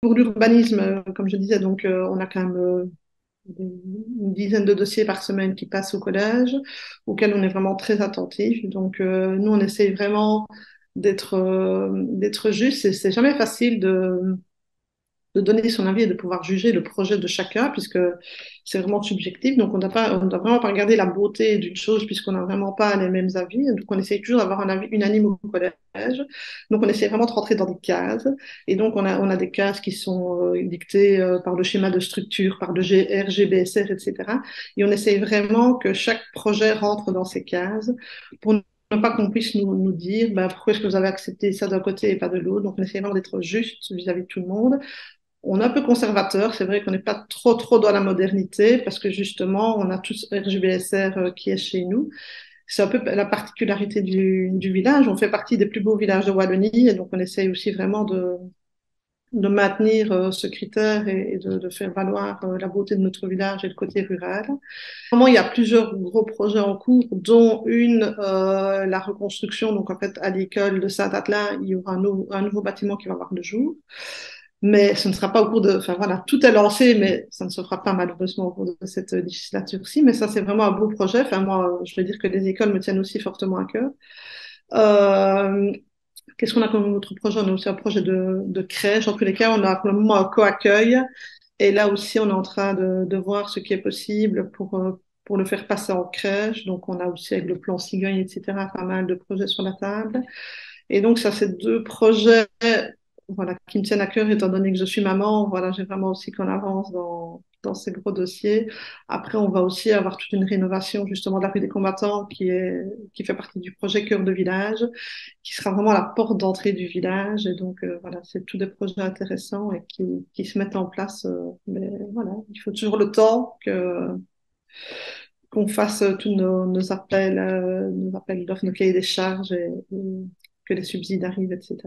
Pour l'urbanisme, comme je disais, donc on a quand même une dizaine de dossiers par semaine qui passent au collège, auxquels on est vraiment très attentif. Donc nous, on essaye vraiment d'être juste. Et c'est jamais facile de donner son avis et de pouvoir juger le projet de chacun, puisque c'est vraiment subjectif. Donc, on doit vraiment pas regarder la beauté d'une chose, puisqu'on n'a vraiment pas les mêmes avis. Donc, on essaye toujours d'avoir un avis unanime au collège. Donc, on essaie vraiment de rentrer dans des cases. Et donc, on a des cases qui sont dictées par le schéma de structure, par le GR, GBSR, etc. Et on essaye vraiment que chaque projet rentre dans ces cases pour ne pas qu'on puisse nous dire bah, pourquoi est-ce que vous avez accepté ça d'un côté et pas de l'autre. Donc, on essaie vraiment d'être juste vis-à-vis de tout le monde. On est un peu conservateur, c'est vrai qu'on n'est pas trop dans la modernité parce que justement, on a tous RGBSR qui est chez nous. C'est un peu la particularité du village. On fait partie des plus beaux villages de Wallonie et donc on essaye aussi vraiment de maintenir ce critère et de faire valoir la beauté de notre village et le côté rural. Vraiment, il y a plusieurs gros projets en cours, dont la reconstruction. Donc en fait, à l'école de Saint-Attelin, il y aura un nouveau bâtiment qui va voir le jour. Mais ce ne sera pas au cours de, enfin voilà, tout est lancé, mais ça ne se fera pas malheureusement au cours de cette législature-ci. Mais ça, c'est vraiment un beau projet. Enfin, moi, je veux dire que les écoles me tiennent aussi fortement à cœur. Euh, Qu'est-ce qu'on a comme autre projet? On a aussi un projet de crèche. En tous les cas, on a pour le moment un co-accueil. Et là aussi, on est en train de voir ce qui est possible pour le faire passer en crèche. Donc, on a aussi avec le plan Cigogne, etc., pas mal de projets sur la table. Et donc, ça, c'est deux projets voilà, qui me tiennent à cœur, étant donné que je suis maman. Voilà, j'ai vraiment aussi qu'on avance dans ces gros dossiers. Après, on va aussi avoir toute une rénovation, justement, de la rue des combattants qui fait partie du projet Cœur de village, qui sera vraiment la porte d'entrée du village. Et donc, voilà, c'est tous des projets intéressants et qui se mettent en place. Mais voilà, il faut toujours le temps qu'on fasse tous nos appels d'offres, nos cahiers des charges et que les subsides arrivent, etc.